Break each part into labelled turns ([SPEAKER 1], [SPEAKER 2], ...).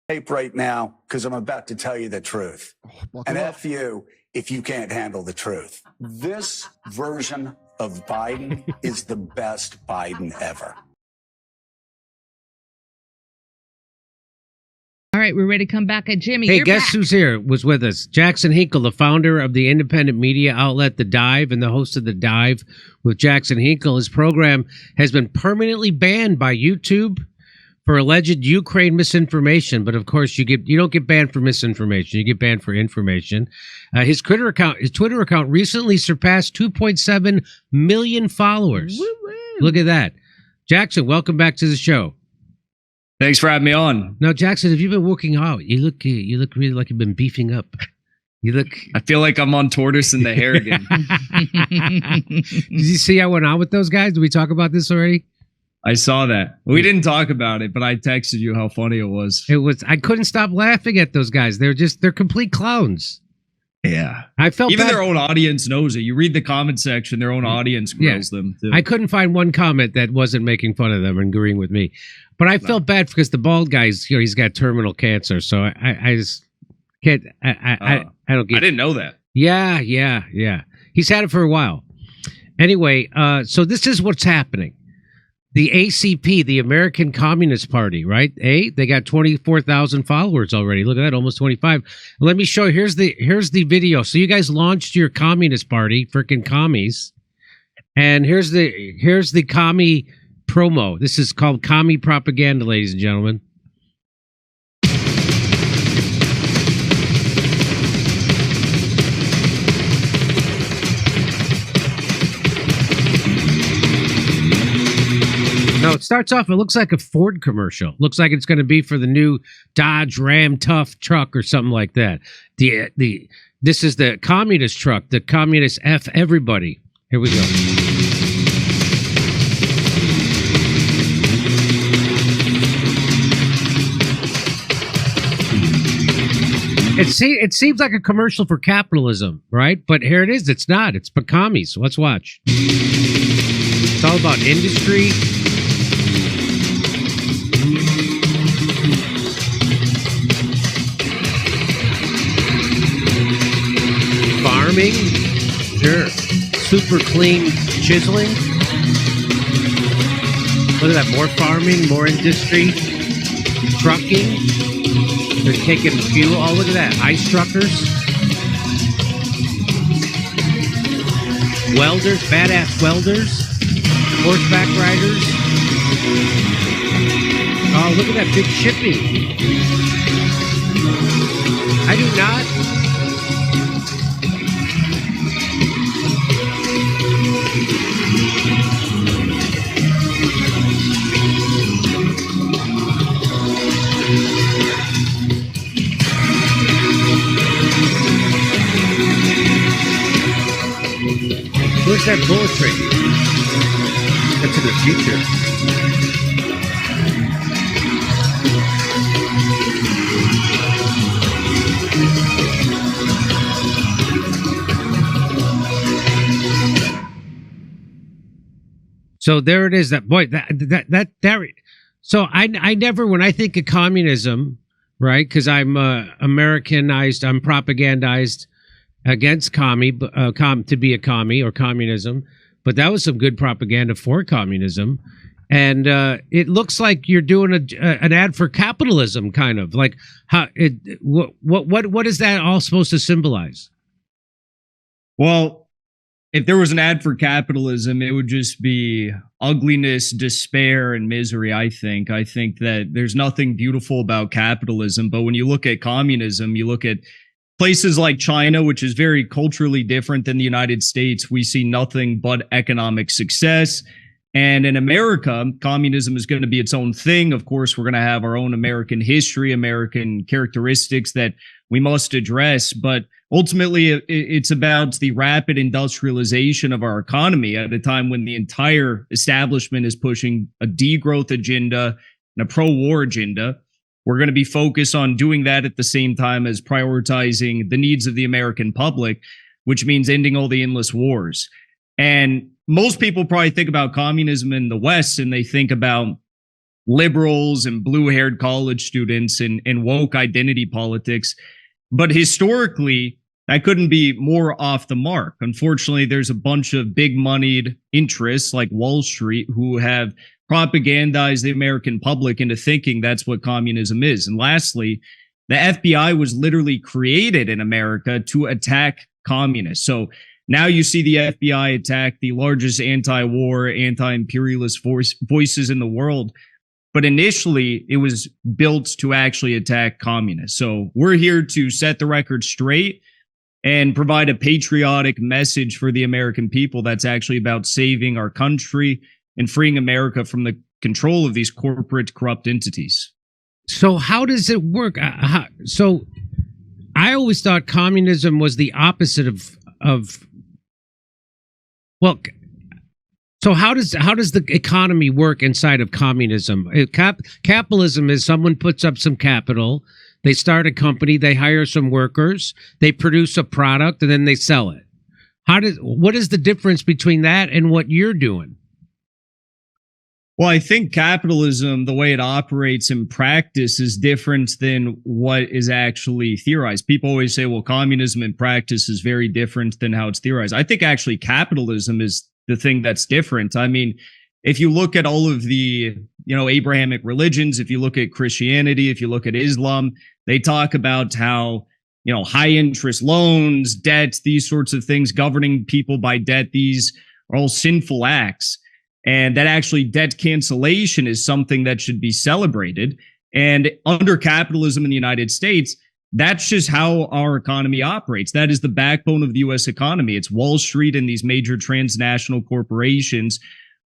[SPEAKER 1] tape right now because I'm about to tell you the truth. And F you if you can't handle the truth. This version of Biden is the best Biden ever.
[SPEAKER 2] All right, we're ready to come back at Jimmy.
[SPEAKER 3] Hey,
[SPEAKER 2] You're
[SPEAKER 3] guess
[SPEAKER 2] back.
[SPEAKER 3] who's here? Was with us. Jackson Hinkle, the founder of the independent media outlet The Dive and the host of The Dive with Jackson Hinkle. His program has been permanently banned by YouTube for alleged Ukraine misinformation. But of course, you don't get banned for misinformation. You get banned for information. His Twitter account recently surpassed 2.7 million followers.
[SPEAKER 2] Woo-woo.
[SPEAKER 3] Look at that. Jackson, welcome back to the show.
[SPEAKER 4] Thanks for having me on.
[SPEAKER 3] Now, Jackson, have you been working out? You look really like you've been beefing up.
[SPEAKER 4] I feel like I'm on Tortoise and the Hare again.
[SPEAKER 3] Did you see I went out with those guys? Did we talk about this already?
[SPEAKER 4] I saw that. We didn't talk about it, but I texted you how funny it was.
[SPEAKER 3] I couldn't stop laughing at those guys. They're complete clowns.
[SPEAKER 4] Yeah.
[SPEAKER 3] I felt
[SPEAKER 4] even
[SPEAKER 3] bad.
[SPEAKER 4] Their own audience knows it. You read the comment section, their own audience grills them too.
[SPEAKER 3] I couldn't find one comment that wasn't making fun of them and agreeing with me. But I felt bad because the bald guy's, he's got terminal cancer. So I just can't, I don't get it.
[SPEAKER 4] I didn't know that.
[SPEAKER 3] Yeah. He's had it for a while. Anyway, so this is what's happening. The ACP, the American Communist Party, right? They got 24,000 followers already. Look at that, almost 25. Let me show you. Here's the video. So you guys launched your Communist Party, freaking commies. And here's the commie promo. This is called commie propaganda, ladies and gentlemen. No, it starts off, it looks like a Ford commercial. Looks like it's going to be for the new Dodge Ram Tough truck or something like that. This is the communist truck, the communist F everybody. Here we go. It seems like a commercial for capitalism, right? But here it is. It's not. It's for commies. Let's watch. It's all about industry. Farming, sure. Super clean chiseling. Look at that, more farming, more industry. Trucking. They're taking fuel. Oh, look at that, ice truckers. Welders, badass welders. Horseback riders. Oh, look at that big shipping. I do not. Where's that bullet train? That's in the future. So there it is. That boy. That. So I never, when I think of communism, right? Because I'm Americanized. I'm propagandized against to be a commie or communism, but that was some good propaganda for communism, and it looks like you're doing an ad for capitalism, kind of like how what is that all supposed to symbolize?
[SPEAKER 4] Well, if there was an ad for capitalism, it would just be ugliness, despair, and misery. I think that there's nothing beautiful about capitalism, but when you look at communism, you look at places like China, which is very culturally different than the United States, we see nothing but economic success. And in America, communism is going to be its own thing. Of course, we're going to have our own American history, American characteristics that we must address. But ultimately, it's about the rapid industrialization of our economy at a time when the entire establishment is pushing a degrowth agenda and a pro-war agenda. We're going to be focused on doing that at the same time as prioritizing the needs of the American public, which means ending all the endless wars. And most people probably think about communism in the West and they think about liberals and blue-haired college students and woke identity politics. But historically, that couldn't be more off the mark. Unfortunately, there's a bunch of big-moneyed interests like Wall Street who have propagandized the American public into thinking that's what communism is. And lastly, the FBI was literally created in America to attack communists. So now you see the FBI attack the largest anti-war, anti-imperialist voices in the world. But initially, it was built to actually attack communists. So we're here to set the record straight and provide a patriotic message for the American people that's actually about saving our country and freeing America from the control of these corporate corrupt entities.
[SPEAKER 3] So how does it work? So I always thought communism was the opposite of well, so how does the economy work inside of communism? Capitalism is someone puts up some capital, they start a company, they hire some workers, they produce a product, and then they sell it. What is the difference between that and what you're doing?
[SPEAKER 4] Well, I think capitalism, the way it operates in practice, is different than what is actually theorized. People always say, well, communism in practice is very different than how it's theorized. I think actually capitalism is the thing that's different. I mean, if you look at all of the, Abrahamic religions, if you look at Christianity, if you look at Islam, they talk about how, high interest loans, debt, these sorts of things, governing people by debt, these are all sinful acts. And that actually debt cancellation is something that should be celebrated. And under capitalism in the United States, that's just how our economy operates. That is the backbone of the U.S. economy. It's Wall Street and these major transnational corporations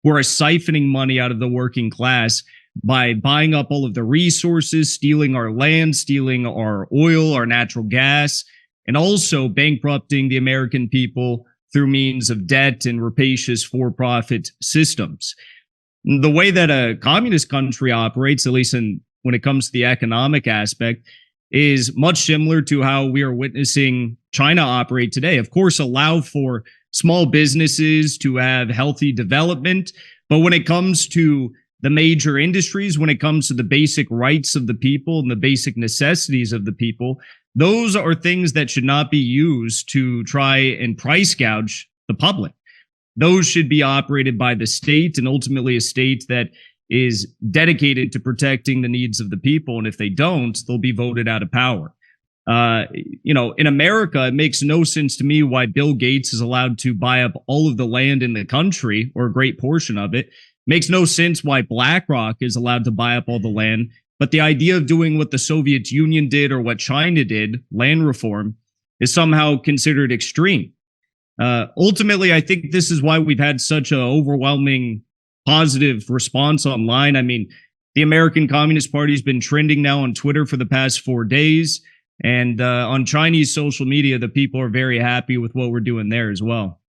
[SPEAKER 4] who are siphoning money out of the working class by buying up all of the resources, stealing our land, stealing our oil, our natural gas, and also bankrupting the American people through means of debt and rapacious for-profit systems. The way that a communist country operates, at least when it comes to the economic aspect, is much similar to how we are witnessing China operate today. Of course, allow for small businesses to have healthy development, but when it comes to the major industries, when it comes to the basic rights of the people and the basic necessities of the people, those are things that should not be used to try and price gouge the public. Those should be operated by the state, and ultimately a state that is dedicated to protecting the needs of the people. And if they don't, they'll be voted out of power. In America, it makes no sense to me why Bill Gates is allowed to buy up all of the land in the country, or a great portion of it. Makes no sense why BlackRock is allowed to buy up all the land. But the idea of doing what the Soviet Union did or what China did, land reform, is somehow considered extreme. Ultimately, I think this is why we've had such an overwhelming positive response online. I mean, the American Communist Party has been trending now on Twitter for the past 4 days. And on Chinese social media, the people are very happy with what we're doing there as well.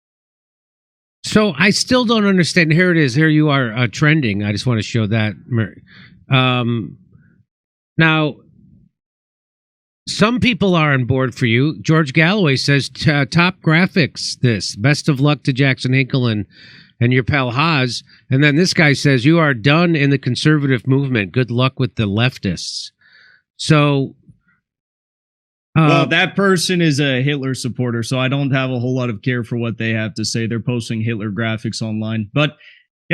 [SPEAKER 3] So I still don't understand. Here it is. Here you are trending. I just want to show that. Now, some people are on board for you. George Galloway says, top graphics, this. Best of luck to Jackson Hinkle and your pal Haas. And then this guy says, you are done in the conservative movement. Good luck with the leftists. So...
[SPEAKER 4] well, that person is a Hitler supporter, so I don't have a whole lot of care for what they have to say. They're posting Hitler graphics online. But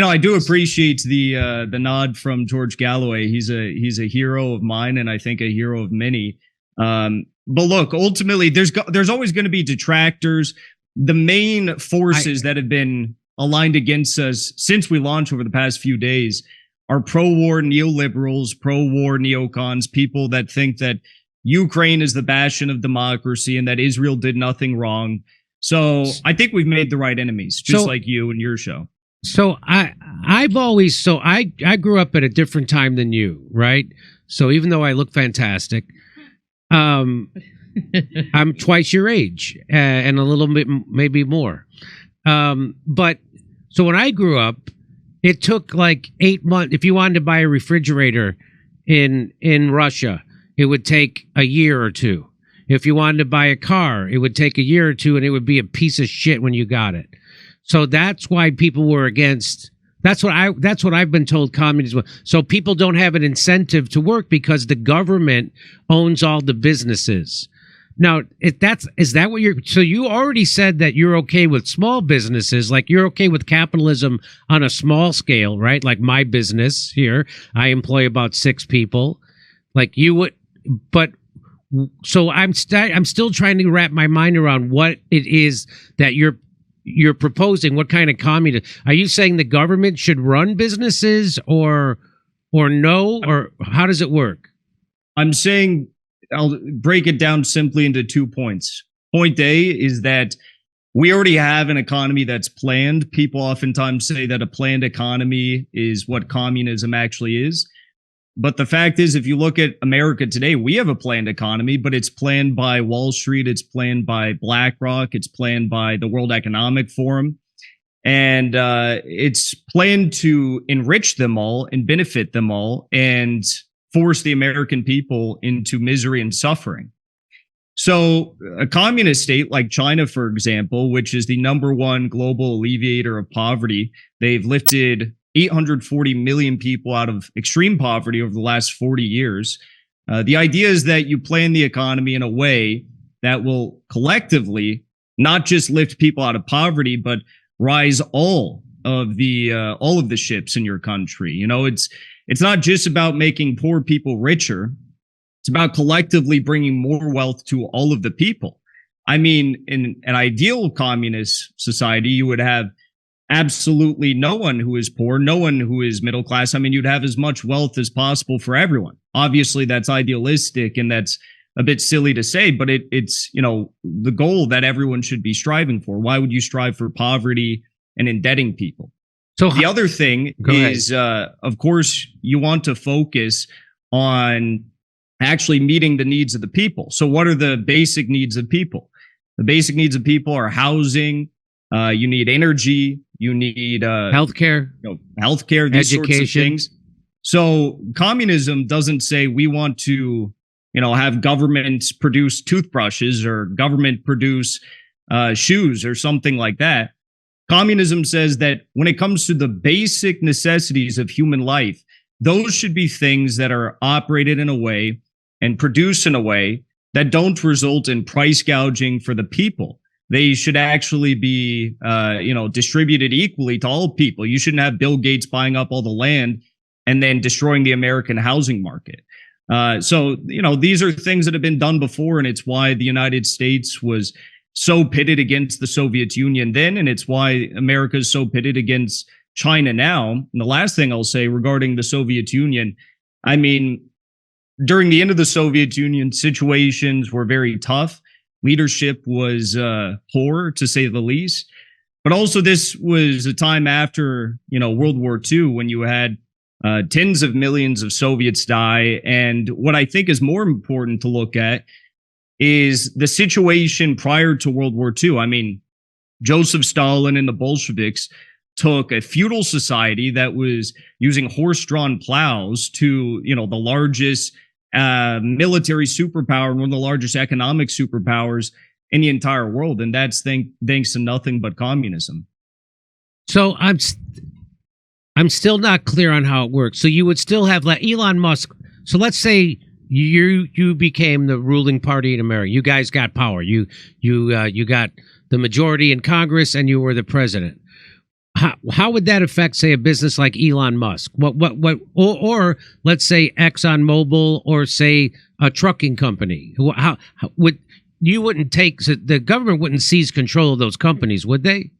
[SPEAKER 4] I do appreciate the nod from George Galloway. He's a hero of mine, and I think a hero of many. But look, ultimately, there's always going to be detractors. The main forces that have been aligned against us since we launched over the past few days are pro-war neoliberals, pro-war neocons, people that think that Ukraine is the bastion of democracy and that Israel did nothing wrong. So I think we've made the right enemies, just like you and your show.
[SPEAKER 3] So I grew up at a different time than you, right? So even though I look fantastic, I'm twice your age and a little bit, maybe more. But so when I grew up, it took like 8 months. If you wanted to buy a refrigerator in Russia, it would take a year or two. If you wanted to buy a car, it would take a year or two, and it would be a piece of shit when you got it. So that's why people were against That's what I've been told communism. So people don't have an incentive to work because the government owns all the businesses. Now, is that what so you already said that you're okay with small businesses, like you're okay with capitalism on a small scale, right? Like my business here, I employ about 6 people. Like you would, but so I'm still trying to wrap my mind around what it is that you're proposing. What kind of communism? Are you saying the government should run businesses or no? Or how does it work?
[SPEAKER 4] I'm saying, I'll break it down simply into 2 points. Point A is that we already have an economy that's planned. People oftentimes say that a planned economy is what communism actually is. But the fact is, if you look at America today, we have a planned economy, but it's planned by Wall Street. It's planned by BlackRock. It's planned by the World Economic Forum. And it's planned to enrich them all and benefit them all and force the American people into misery and suffering. So a communist state like China, for example, which is the #1 global alleviator of poverty, they've lifted 840 million people out of extreme poverty over the last 40 years. The idea is that you plan the economy in a way that will collectively not just lift people out of poverty, but rise all of the ships in your country. You know, it's not just about making poor people richer. It's about collectively bringing more wealth to all of the people. I mean, in an ideal communist society, you would have absolutely no one who is poor, no one who is middle class. I mean, you'd have as much wealth as possible for everyone. Obviously, that's idealistic and that's a bit silly to say, but it's, you know, the goal that everyone should be striving for. Why would you strive for poverty and indebting people? So the other thing is, of course, you want to focus on actually meeting the needs of the people. So what are the basic needs of people? The basic needs of people are housing. You need energy. You need
[SPEAKER 3] healthcare,
[SPEAKER 4] healthcare, these sorts of things. So communism doesn't say we want to, you know, have government produce toothbrushes or government produce shoes or something like that. Communism says that when it comes to the basic necessities of human life, those should be things that are operated in a way and produced in a way that don't result in price gouging for the people. They should actually be, distributed equally to all people. You shouldn't have Bill Gates buying up all the land and then destroying the American housing market. So, you know, these are things that have been done before, and it's why the United States was so pitted against the Soviet Union then, and it's why America is so pitted against China now. And the last thing I'll say regarding the Soviet Union, I mean, during the end of the Soviet Union, situations were very tough. Leadership was poor, to say the least. But also this was a time after, you know, World War II, when you had tens of millions of Soviets die. And what I think is more important to look at is the situation prior to World War II. I mean, Joseph Stalin and the Bolsheviks took a feudal society that was using horse-drawn plows to, you know, the largest military superpower and one of the largest economic superpowers in the entire world. And that's thanks to nothing but communism.
[SPEAKER 3] So I'm still not clear on how it works. So you would still have Elon Musk. So let's say you became the ruling party in America. You guys got power. You got the majority in Congress and you were the president. How would that affect, say, a business like Elon Musk? Or let's say ExxonMobil, or say a trucking company? How would you wouldn't take the government wouldn't seize control of those companies, would they?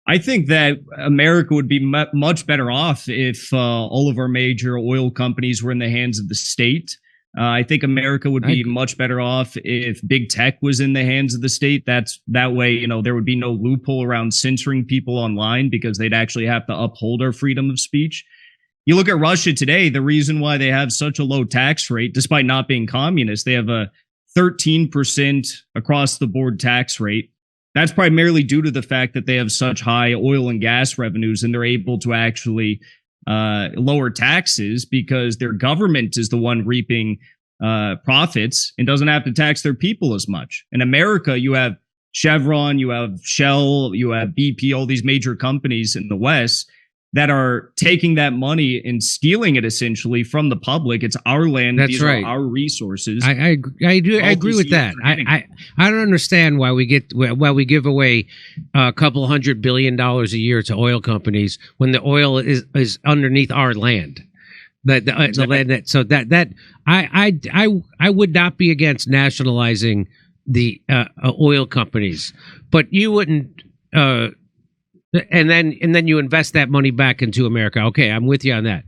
[SPEAKER 4] I think that America would be much better off if all of our major oil companies were in the hands of the state. I think America would be much better off if big tech was in the hands of the state. That way, you know, there would be no loophole around censoring people online because they'd actually have to uphold our freedom of speech. You look at Russia today, the reason why they have such a low tax rate, despite not being communist, they have a 13% across the board tax rate. That's primarily due to the fact that they have such high oil and gas revenues, and they're able to actually lower taxes because their government is the one reaping profits and doesn't have to tax their people as much. In America, you have Chevron, you have Shell, you have BP, all these major companies in the West that are taking that money and stealing it essentially from the public. It's our land.
[SPEAKER 3] That's
[SPEAKER 4] These
[SPEAKER 3] right.
[SPEAKER 4] are our resources.
[SPEAKER 3] I agree with that. I don't understand why we give away a couple $100 billion a year to oil companies when the oil is underneath our land. The land that I would not be against nationalizing the oil companies, but you wouldn't. And then you invest that money back into America. Okay, I'm with you on that.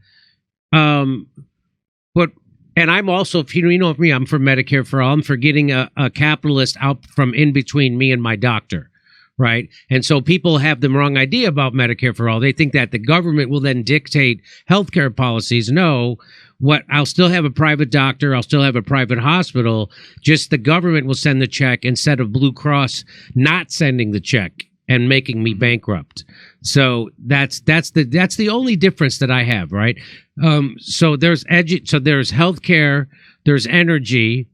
[SPEAKER 3] But I'm also, if you know me, I'm for Medicare for all. I'm for getting a capitalist out from in between me and my doctor, right? And so people have the wrong idea about Medicare for all. They think that the government will then dictate healthcare policies. No, I'll still have a private doctor. I'll still have a private hospital. Just the government will send the check instead of Blue Cross not sending the check and making me bankrupt. So that's the only difference that I have, right? So there's healthcare, there's energy,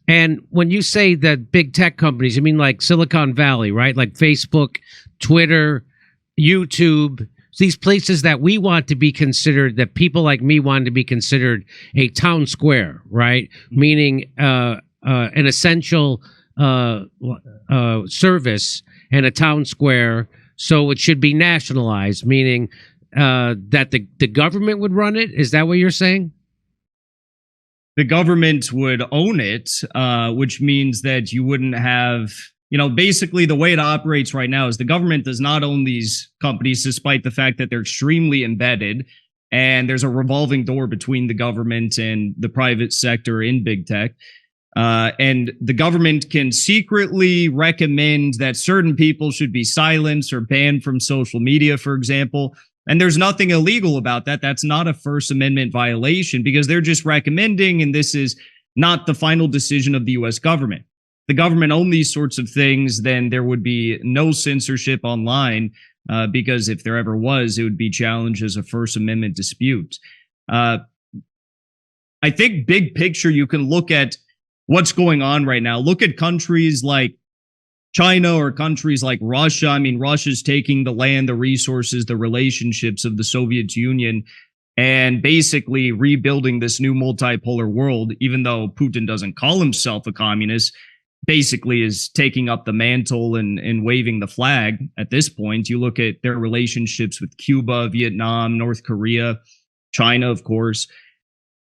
[SPEAKER 3] and when you say that big tech companies, you mean like Silicon Valley, right? Like Facebook, Twitter, YouTube, these places that we want to be considered, that people like me want to be considered a town square, right? Meaning an essential service and a town square, so it should be nationalized, meaning that the government would run it? Is that what you're saying?
[SPEAKER 4] The government would own it, which means that you wouldn't have, basically the way it operates right now is the government does not own these companies, despite the fact that they're extremely embedded, and there's a revolving door between the government and the private sector in big tech. And the government can secretly recommend that certain people should be silenced or banned from social media, for example. And there's nothing illegal about that. That's not a First Amendment violation because they're just recommending, and this is not the final decision of the U.S. government. If the government owned these sorts of things, then there would be no censorship online because if there ever was, it would be challenged as a First Amendment dispute. I think big picture, you can look at what's going on right now. Look at countries like China or countries like Russia. I mean, Russia's taking the land, the resources, the relationships of the Soviet Union and basically rebuilding this new multipolar world, even though Putin doesn't call himself a communist, basically is taking up the mantle and waving the flag at this point. You look at their relationships with Cuba, Vietnam, North Korea, China, of course.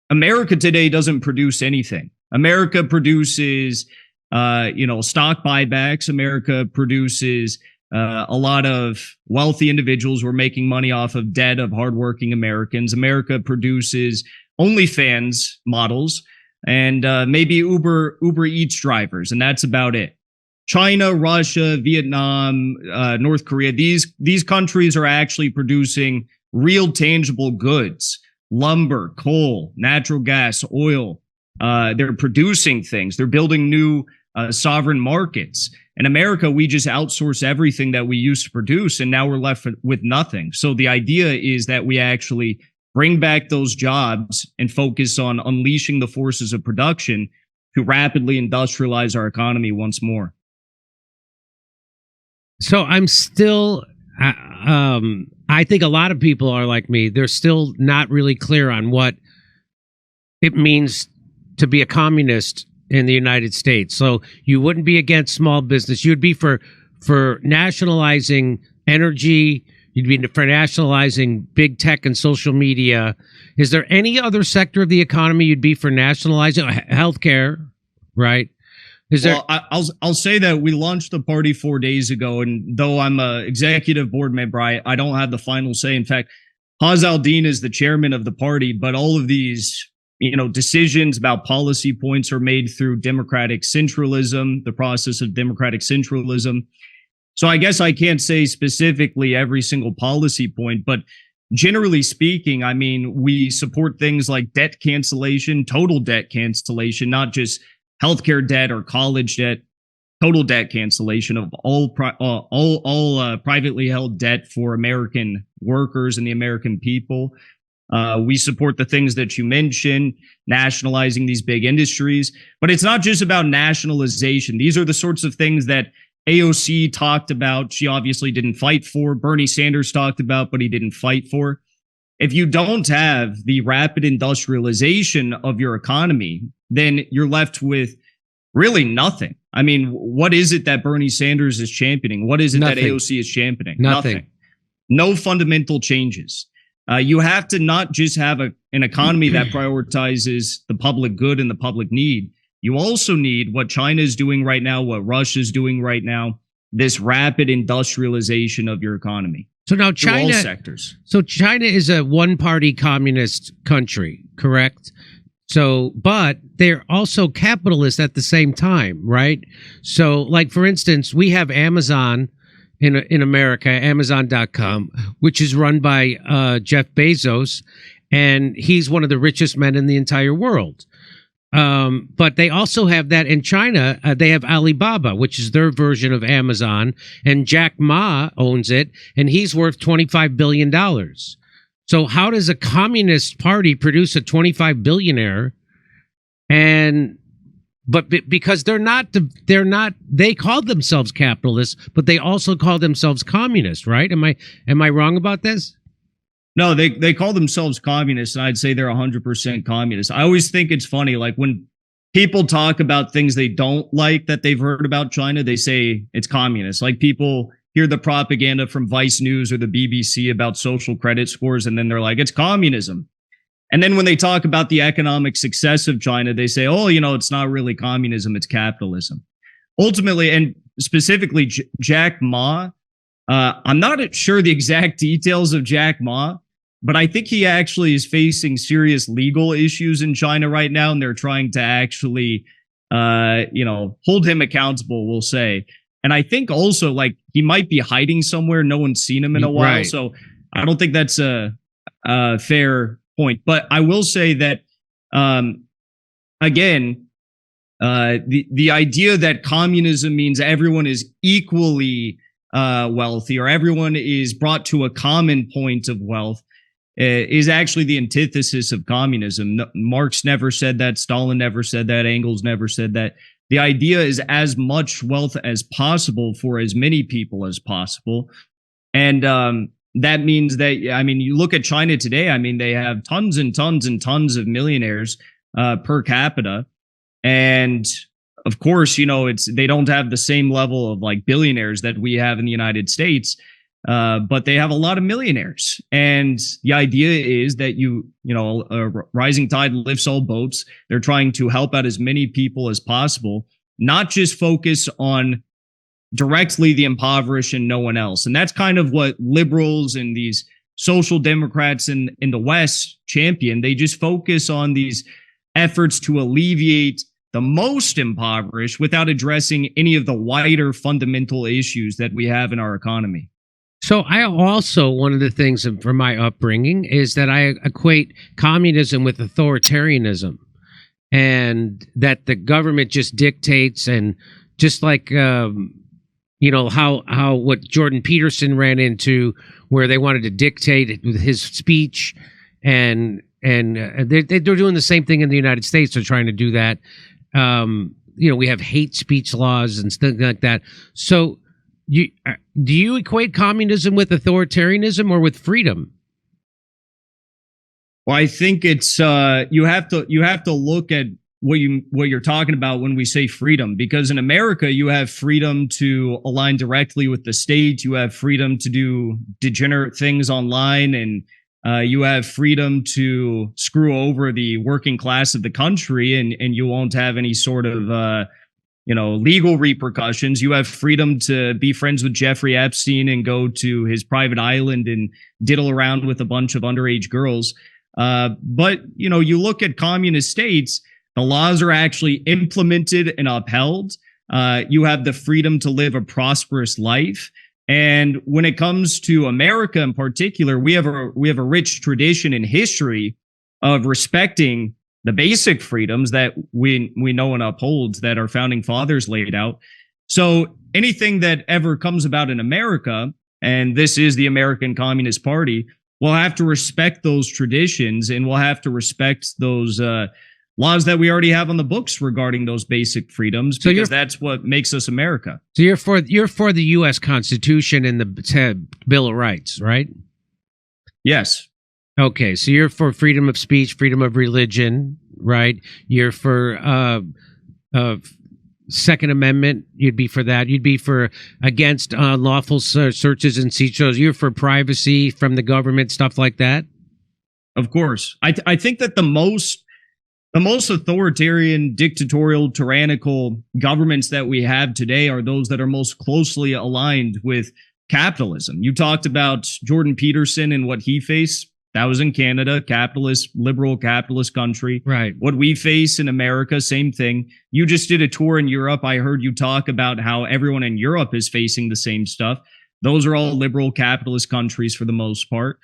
[SPEAKER 4] America today doesn't produce anything. America produces, stock buybacks. America produces a lot of wealthy individuals who are making money off of debt of hardworking Americans. America produces OnlyFans models and maybe Uber Eats drivers, and that's about it. China, Russia, Vietnam, North Korea, these countries are actually producing real tangible goods, lumber, coal, natural gas, oil. They're producing things. They're building new sovereign markets. In America, we just outsource everything that we used to produce, and now we're left with nothing. So the idea is that we actually bring back those jobs and focus on unleashing the forces of production to rapidly industrialize our economy once more.
[SPEAKER 3] So I'm still, I think a lot of people are like me. They're still not really clear on what it means to be a communist in the United States. So you wouldn't be against small business. You'd be for nationalizing energy. You'd be for nationalizing big tech and social media. Is there any other sector of the economy you'd be for nationalizing? Healthcare, right?
[SPEAKER 4] Well, I'll say that we launched the party 4 days ago, and though I'm an executive board member, I don't have the final say. In fact, Haz al-Din is the chairman of the party, but all of these decisions about policy points are made through democratic centralism, the process of democratic centralism. So I guess I can't say specifically every single policy point, but generally speaking, I mean, we support things like debt cancellation, total debt cancellation, not just healthcare debt or college debt, total debt cancellation of all privately held debt for American workers and the American people. We support the things that you mentioned, nationalizing these big industries, but it's not just about nationalization. These are the sorts of things that AOC talked about, she obviously didn't fight for. Bernie Sanders talked about, but he didn't fight for. If you don't have the rapid industrialization of your economy, then you're left with really nothing. I mean, what is it that Bernie Sanders is championing? What is it that AOC is championing?
[SPEAKER 3] Nothing.
[SPEAKER 4] No fundamental changes. You have to not just have an economy that prioritizes the public good and the public need. You also need what China is doing right now, what Russia is doing right now, this rapid industrialization of your economy.
[SPEAKER 3] So now China,
[SPEAKER 4] all sectors.
[SPEAKER 3] So China is a one-party communist country, correct? So, but they're also capitalist at the same time, right? So, like for instance, we have Amazon in America, Amazon.com, which is run by Jeff Bezos, and he's one of the richest men in the entire world. But they also have that in China. They have Alibaba, which is their version of Amazon, and Jack Ma owns it, and he's worth $25 billion. So how does a communist party produce a 25 billionaire? But because they called themselves capitalists, but they also call themselves communist, right? Am I wrong about this?
[SPEAKER 4] No, they call themselves communists, and I'd say they're 100% communist. I always think it's funny, like when people talk about things they don't like that they've heard about China, they say it's communist. Like people hear the propaganda from Vice News or the BBC about social credit scores, and then they're like, it's communism. And then when they talk about the economic success of China, they say, oh, it's not really communism, it's capitalism. Ultimately, and specifically Jack Ma, I'm not sure the exact details of Jack Ma, but I think he actually is facing serious legal issues in China right now, and they're trying to actually, hold him accountable, we'll say. And I think also, like, he might be hiding somewhere. No one's seen him in a while. Right. So I don't think that's a fair point. But I will say that, again, the idea that communism means everyone is equally wealthy or everyone is brought to a common point of wealth is actually the antithesis of communism. Marx never said that. Stalin never said that. Engels never said that. The idea is as much wealth as possible for as many people as possible. And that means that, you look at China today, they have tons and tons and tons of millionaires per capita. And of course, they don't have the same level of like billionaires that we have in the United States, but they have a lot of millionaires. And the idea is that a rising tide lifts all boats. They're trying to help out as many people as possible, not just focus on directly the impoverished and no one else. And that's kind of what liberals and these social democrats in the West champion. They just focus on these efforts to alleviate the most impoverished without addressing any of the wider fundamental issues that we have in our economy.
[SPEAKER 3] So I also, one of the things from my upbringing is that I equate communism with authoritarianism, and that the government just dictates, and just like, how what Jordan Peterson ran into, where they wanted to dictate with his speech, and they're doing the same thing in the United States. They're trying to do that. We have hate speech laws and things like that. So do you equate communism with authoritarianism or with freedom?
[SPEAKER 4] Well, I think it's you have to look at what you're talking about when we say freedom, because in America you have freedom to align directly with the state, you have freedom to do degenerate things online, and you have freedom to screw over the working class of the country, and you won't have any sort of legal repercussions. You have freedom to be friends with Jeffrey Epstein and go to his private island and diddle around with a bunch of underage girls. But you look at communist states, the laws are actually implemented and upheld. You have the freedom to live a prosperous life. And when it comes to America in particular, we have a rich tradition and history of respecting the basic freedoms that we know and uphold that our founding fathers laid out. So anything that ever comes about in America, and this is the American Communist Party, we'll have to respect those traditions, and we'll have to respect those laws that we already have on the books regarding those basic freedoms, because that's what makes us America.
[SPEAKER 3] So you're for the U.S. Constitution and the Bill of Rights, right?
[SPEAKER 4] Yes.
[SPEAKER 3] Okay, so you're for freedom of speech, freedom of religion, right? You're for Second Amendment. You'd be for that. You'd be for against unlawful searches and seizures. You're for privacy from the government, stuff like that.
[SPEAKER 4] Of course, I think that the most authoritarian, dictatorial, tyrannical governments that we have today are those that are most closely aligned with capitalism. You talked about Jordan Peterson and what he faced. That was in Canada, capitalist, liberal capitalist country.
[SPEAKER 3] Right.
[SPEAKER 4] What we face in America, same thing. You just did a tour in Europe. I heard you talk about how everyone in Europe is facing the same stuff. Those are all liberal capitalist countries for the most part.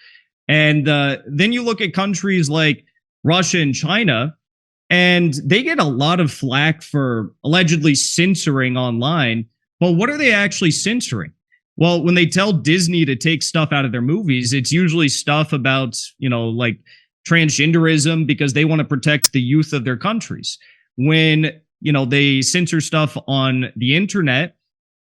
[SPEAKER 4] And then you look at countries like Russia and China, and they get a lot of flack for allegedly censoring online. But what are they actually censoring? Well, when they tell Disney to take stuff out of their movies, it's usually stuff about, like transgenderism, because they want to protect the youth of their countries. When, they censor stuff on the internet,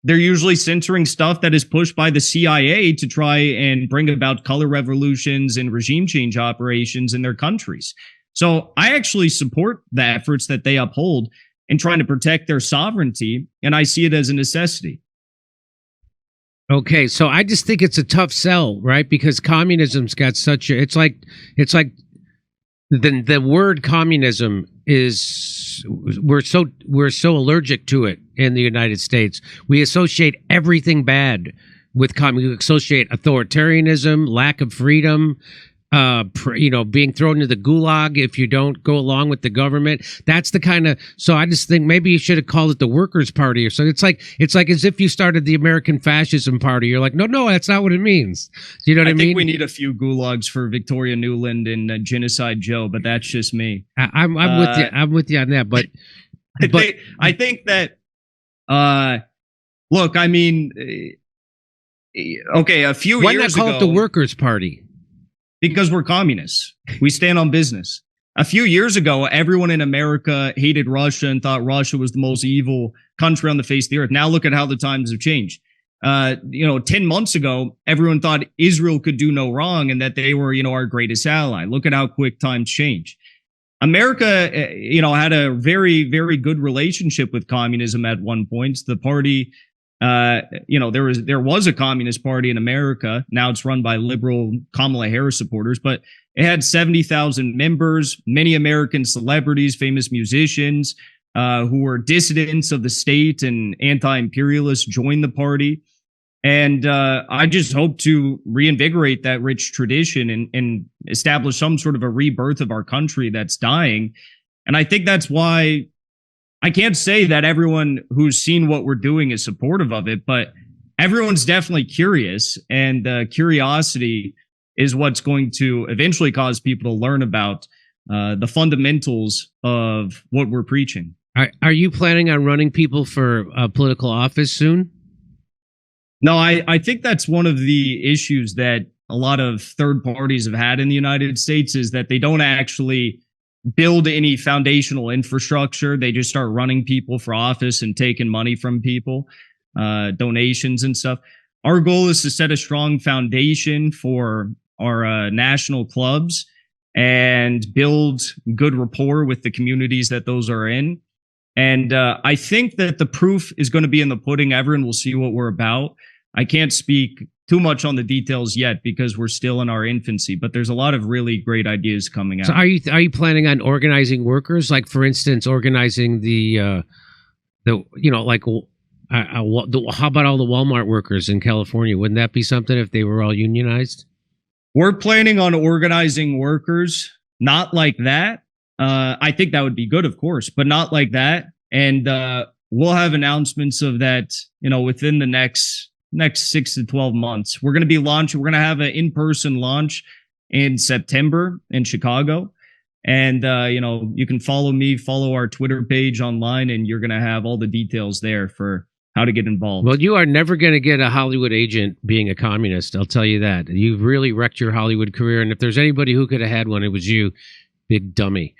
[SPEAKER 4] they're usually censoring stuff that is pushed by the CIA to try and bring about color revolutions and regime change operations in their countries. So I actually support the efforts that they uphold in trying to protect their sovereignty, and I see it as a necessity.
[SPEAKER 3] Okay, so I just think it's a tough sell, right? Because communism's got such a it's like the word communism is we're so allergic to it in the United States. We associate everything bad with we associate authoritarianism, lack of freedom, being thrown into the gulag if you don't go along with the government. That's the kind of, so I just think maybe you should have called it the Workers' Party or something. It's like as if you started the American Fascism Party. You're like, no, that's not what it means. Do you know what I mean?
[SPEAKER 4] I think we need a few gulags for Victoria Nuland and Genocide Joe, but that's just me.
[SPEAKER 3] I'm with you. I'm with you on that. But
[SPEAKER 4] I think that, look, I mean, okay, a few
[SPEAKER 3] why
[SPEAKER 4] years
[SPEAKER 3] not call
[SPEAKER 4] ago,
[SPEAKER 3] it the Workers' Party?
[SPEAKER 4] Because we're communists. We stand on business. A few years ago, everyone in America hated Russia and thought Russia was the most evil country on the face of the earth. Now look at how the times have changed. 10 months ago, everyone thought Israel could do no wrong and that they were, our greatest ally. Look at how quick times change. America, had a very, very good relationship with communism at one point. The party, there was a communist party in America. Now it's run by liberal Kamala Harris supporters, but it had 70,000 members, many American celebrities, famous musicians, who were dissidents of the state and anti-imperialists joined the party. And I just hope to reinvigorate that rich tradition and establish some sort of a rebirth of our country that's dying. And I think that's why I can't say that everyone who's seen what we're doing is supportive of it, but everyone's definitely curious, and curiosity is what's going to eventually cause people to learn about the fundamentals of what we're preaching.
[SPEAKER 3] Are you planning on running people for political office soon?
[SPEAKER 4] No, I think that's one of the issues that a lot of third parties have had in the United States, is that they don't actually build any foundational infrastructure. They just start running people for office and taking money from people, donations and stuff. Our goal is to set a strong foundation for our national clubs and build good rapport with the communities that those are in. And I think that the proof is going to be in the pudding. Everyone will see what we're about. I can't speak too much on the details yet because we're still in our infancy, but there's a lot of really great ideas coming out.
[SPEAKER 3] So are you planning on organizing workers? Like, for instance, organizing how about all the Walmart workers in California? Wouldn't that be something if they were all unionized?
[SPEAKER 4] We're planning on organizing workers, not like that. I think that would be good, of course, but not like that. And we'll have announcements of that, within the next 6 to 12 months. We're going to be launching. We're going to have an in-person launch in September in Chicago. And, you can follow our Twitter page online, and you're going to have all the details there for how to get involved.
[SPEAKER 3] Well, you are never going to get a Hollywood agent being a communist. I'll tell you that. You've really wrecked your Hollywood career. And if there's anybody who could have had one, it was you, big dummy.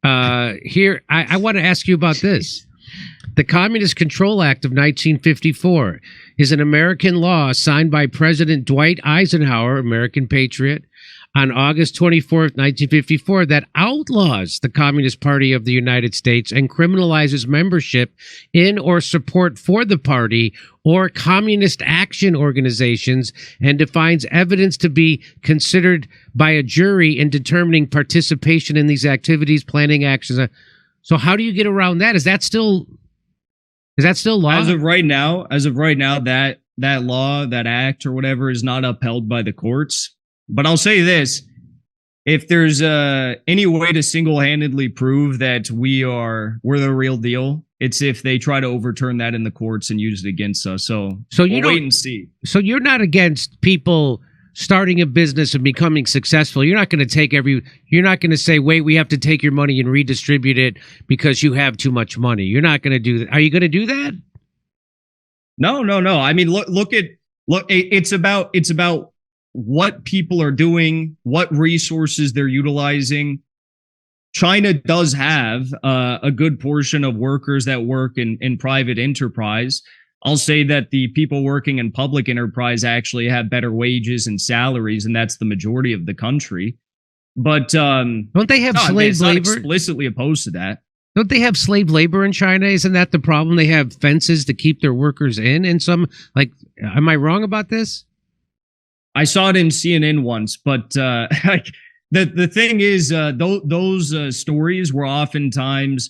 [SPEAKER 3] Here, I want to ask you about this. The Communist Control Act of 1954 is an American law signed by President Dwight Eisenhower, American patriot, on August 24th, 1954, that outlaws the Communist Party of the United States and criminalizes membership in or support for the party or communist action organizations, and defines evidence to be considered by a jury in determining participation in these activities, planning actions. So how do you get around that? Is that still law?
[SPEAKER 4] As of right now, that law, that act or whatever is not upheld by the courts. But I'll say this, if there's any way to single-handedly prove that we're the real deal, it's if they try to overturn that in the courts and use it against us. So we'll wait and see. So
[SPEAKER 3] you're not against people starting a business and becoming successful. You're not going to you're not going to say, wait, we have to take your money and redistribute it because you have too much money. You're not going to do that. Are you going to do that?
[SPEAKER 4] No. I mean, look, it's about what people are doing, what resources they're utilizing. China does have a good portion of workers that work in private enterprise. I'll say that the people working in public enterprise actually have better wages and salaries, and that's the majority of the country. But don't
[SPEAKER 3] they have slave labor?
[SPEAKER 4] Not explicitly opposed to that.
[SPEAKER 3] Don't they have slave labor in China? Isn't that the problem? They have fences to keep their workers in, and am I wrong about this?
[SPEAKER 4] I saw it in CNN once, but the thing is, those stories were oftentimes,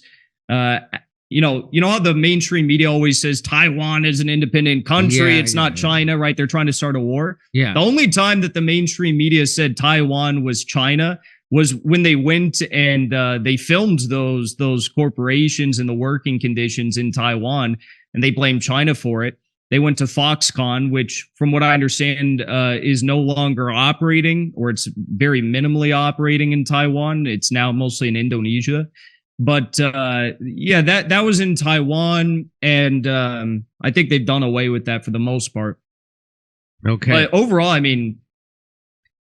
[SPEAKER 4] you know how the mainstream media always says Taiwan is an independent country, it's not China, right? They're trying to start a war. Yeah. The only time that the mainstream media said Taiwan was China was when they went and they filmed those corporations and the working conditions in Taiwan, and they blamed China for it. They went to Foxconn, which, from what I understand, is no longer operating, or it's very minimally operating in Taiwan. It's now mostly in Indonesia. But that was in Taiwan, and I think they've done away with that for the most part.
[SPEAKER 3] Okay.
[SPEAKER 4] But overall, I mean,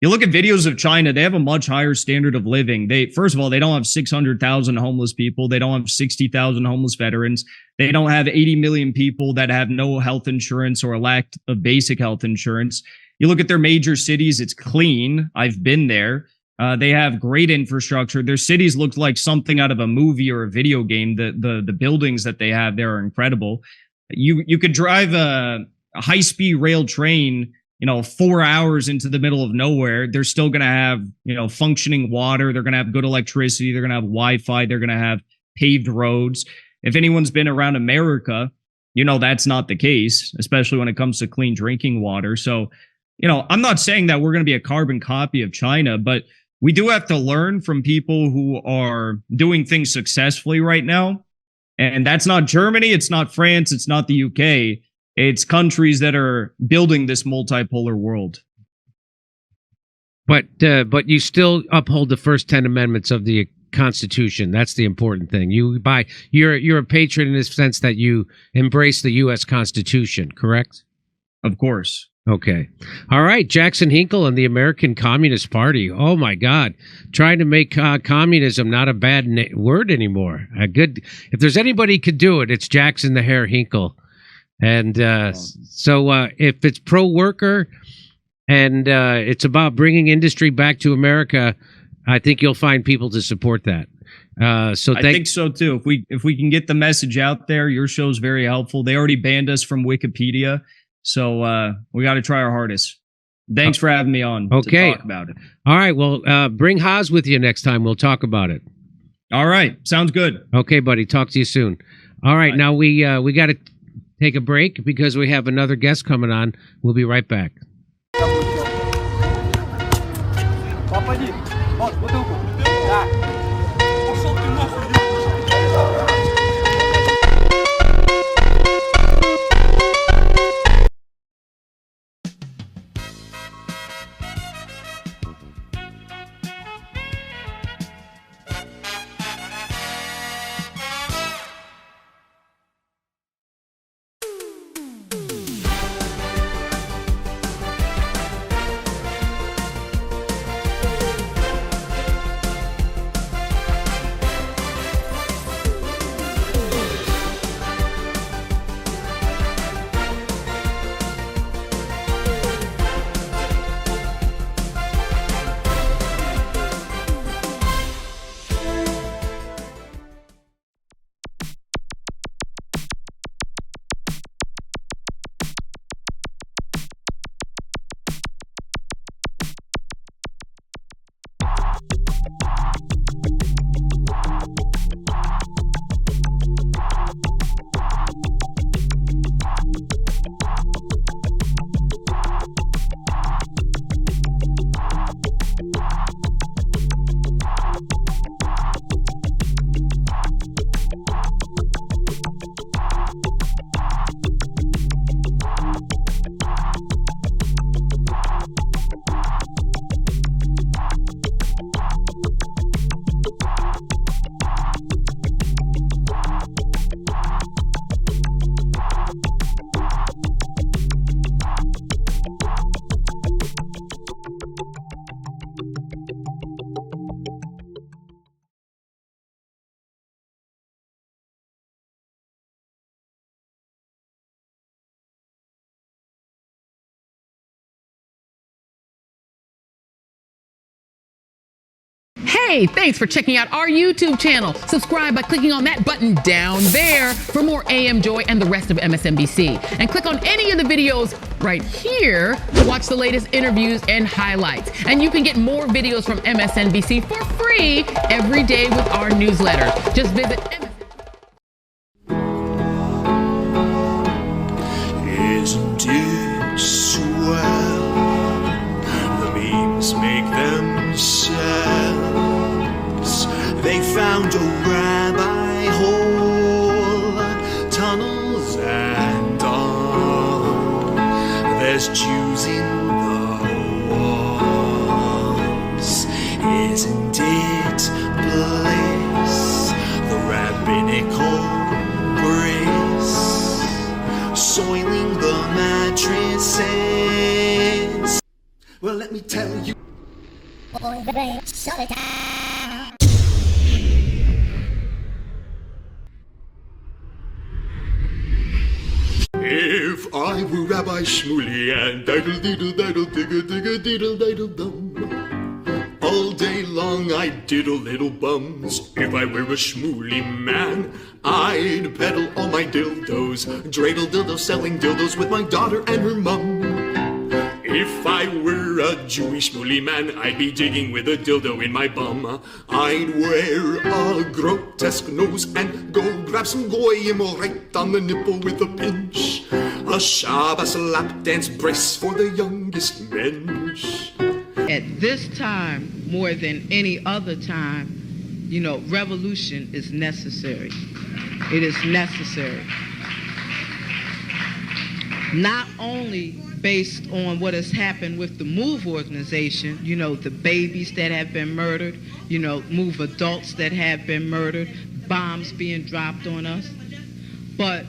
[SPEAKER 4] you look at videos of China, they have a much higher standard of living. First of all, they don't have 600,000 homeless people. They don't have 60,000 homeless veterans. They don't have 80 million people that have no health insurance or a lack of basic health insurance. You look at their major cities, it's clean. I've been there. They have great infrastructure. Their cities look like something out of a movie or a video game. The buildings that they have there are incredible. You could drive a high-speed rail train 4 hours into the middle of nowhere. They're still going to have, functioning water. They're going to have good electricity. They're going to have Wi-Fi. They're going to have paved roads. If anyone's been around America, that's not the case, especially when it comes to clean drinking water. So, I'm not saying that we're going to be a carbon copy of China, but we do have to learn from people who are doing things successfully right now. And that's not Germany. It's not France. It's not the UK. It's countries that are building this multipolar world. But
[SPEAKER 3] you still uphold the first 10 amendments of the Constitution. That's the important thing. You're a patriot in the sense that you embrace the U.S. Constitution, correct?
[SPEAKER 4] Of course.
[SPEAKER 3] Okay. All right. Jackson Hinkle and the American Communist Party. Oh, my God. Trying to make communism not a bad word anymore. If there's anybody who could do it, it's Jackson the Hair Hinkle. And so if it's pro-worker and it's about bringing industry back to America, I think you'll find people to support that. I think so, too. If we can get the message out there, your show's very helpful. They already banned us from Wikipedia. So we got to try our hardest. Thanks for having me on to talk about it. All right. Well, bring Haas with you next time. We'll talk about it. All right. Sounds good. Okay, buddy. Talk to you soon. All right. Bye. Now we got to take a break because we have another guest coming on. We'll be right back.
[SPEAKER 5] Hey, thanks for checking out our YouTube channel. Subscribe by clicking on that button down there for more AM Joy and the rest of MSNBC. And click on any of the videos right here to watch the latest interviews and highlights. And you can get more videos from MSNBC for free every day with our newsletter. Just visit
[SPEAKER 6] Isn't it swell? The memes make themselves. They found a rabbi hole, tunnels and all. There's Jews in the walls. Isn't it bliss? The rabbinical grace soiling the mattresses. Well, let me tell you.
[SPEAKER 7] Shut it down.
[SPEAKER 6] If I were Rabbi Shmuley and diddle diddle diddle digga digga diddle diddle dum, all day long I'd diddle little bums. If I were a Shmuley man, I'd peddle all my dildos, dreidel dildos, selling dildos with my daughter and her mum. If I were a Jewish Shmuley man, I'd be digging with a dildo in my bum. I'd wear a grotesque nose and go grab some goyim right on the nipple with a pinch. A Shabbos lap dance brace for the youngest mensch.
[SPEAKER 8] At this time, more than any other time, you know, revolution is necessary. It is necessary. Not only based on what has happened with the MOVE organization, you know, the babies that have been murdered, you know, MOVE adults that have been murdered, bombs being dropped on us, but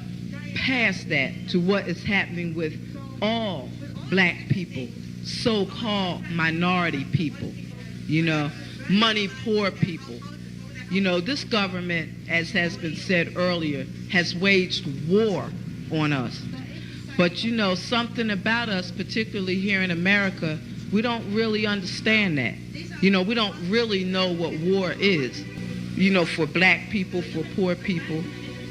[SPEAKER 8] past that to what is happening with all black people, so-called minority people, you know, money poor people. You know, this government, as has been said earlier, has waged war on us. But you know, something about us, particularly here in America, we don't really understand that. You know, we don't really know what war is. You know, for black people, for poor people,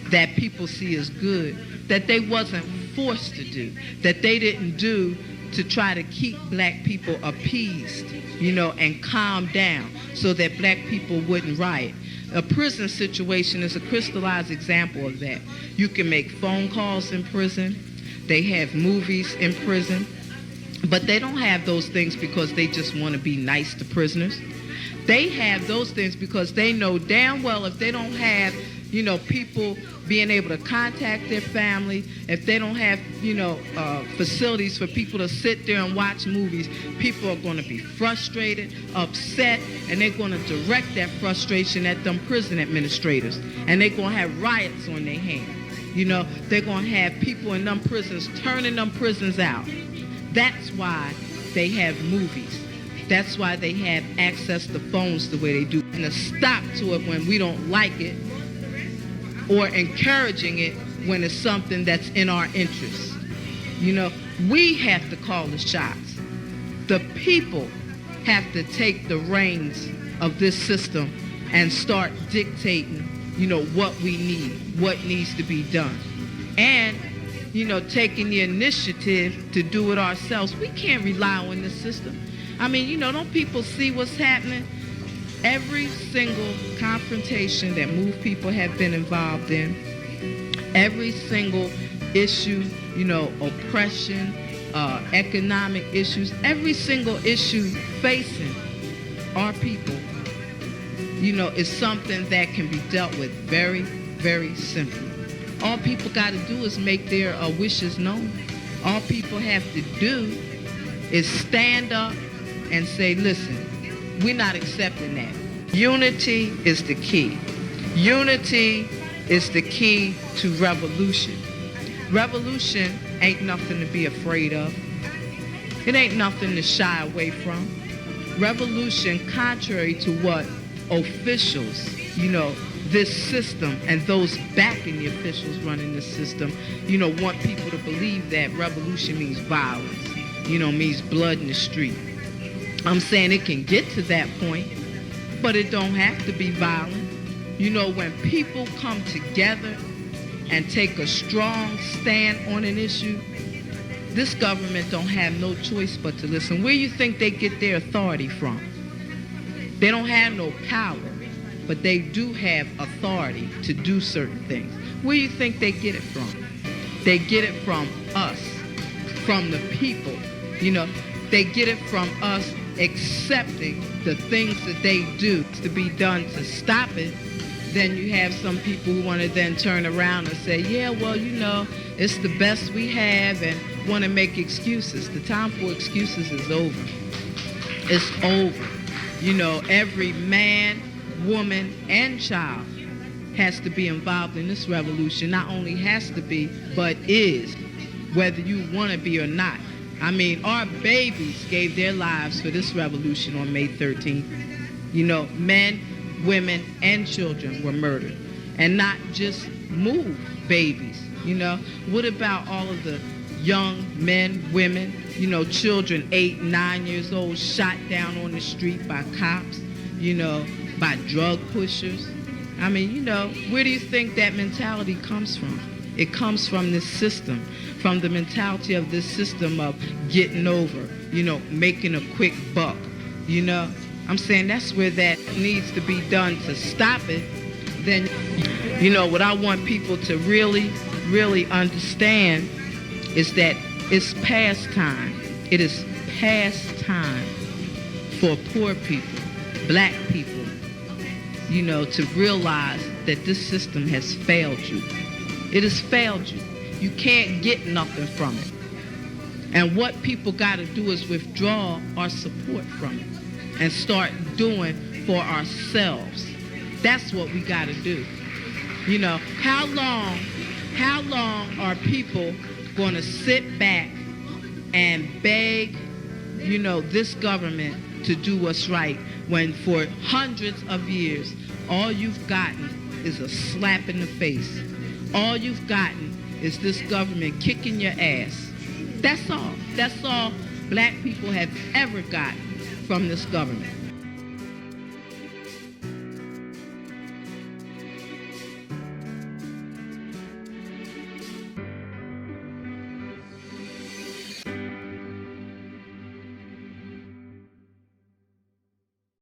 [SPEAKER 8] that people see as good, that they wasn't forced to do, that they didn't do to try to keep black people appeased, you know, and calm down so that black people wouldn't riot. A prison situation is a crystallized example of that. You can make phone calls in prison. They have movies in prison. But they don't have those things because they just want to be nice to prisoners. They have those things because they know damn well if they don't have, you know, people being able to contact their family, if they don't have, you know, facilities for people to sit there and watch movies, people are going to be frustrated, upset, and they're going to direct that frustration at them prison administrators. And they're going to have riots on their hands. You know, they're going to have people in them prisons turning them prisons out. That's why they have movies. That's why they have access to phones the way they do. And a stop to it when we don't like it, or encouraging it when it's something that's in our interest. You know, we have to call the shots. The people have to take the reins of this system and start dictating, you know, what we need, what needs to be done. And, you know, taking the initiative to do it ourselves. We can't rely on this system. I mean, you know, don't people see what's happening? Every single confrontation that MOVE people have been involved in, every single issue, you know, oppression, economic issues, every single issue facing our people, you know, is something that can be dealt with very, very simply. All people got to do is make their wishes known. All people have to do is stand up and say, listen, we're not accepting that. Unity is the key. Unity is the key to revolution. Revolution ain't nothing to be afraid of. It ain't nothing to shy away from. Revolution, contrary to what officials, you know, this system and those backing the officials running the system, you know, want people to believe that revolution means violence, you know, means blood in the street. I'm saying it can get to that point, but it don't have to be violent. You know, when people come together and take a strong stand on an issue, this government don't have no choice but to listen. Where you think they get their authority from? They don't have no power, but they do have authority to do certain things. Where you think they get it from? They get it from us, from the people. You know, they get it from us accepting the things that they do to be done to stop it. Then you have some people who want to then turn around and say, yeah, well, you know, it's the best we have, and want to make excuses. The time for excuses is over. It's over. You know, every man, woman, and child has to be involved in this revolution. Not only has to be, but is, whether you want to be or not. I mean, our babies gave their lives for this revolution on May 13th. You know, men, women, and children were murdered. And not just move babies, you know. What about all of the young men, women, you know, children 8, 9 years old shot down on the street by cops, you know, by drug pushers? I mean, you know, where do you think that mentality comes from? It comes from this system, from the mentality of this system of getting over, you know, making a quick buck, you know. I'm saying that's where that needs to be done to stop it. Then, you know, what I want people to really, really understand is that it's past time. It is past time for poor people, black people, you know, to realize that this system has failed you. It has failed you. You can't get nothing from it. And what people got to do is withdraw our support from it and start doing for ourselves. That's what we got to do. You know, how long are people going to sit back and beg, you know, this government to do what's right when for hundreds of years all you've gotten is a slap in the face? All you've gotten is this government kicking your ass. That's all. That's all black people have ever gotten from this government.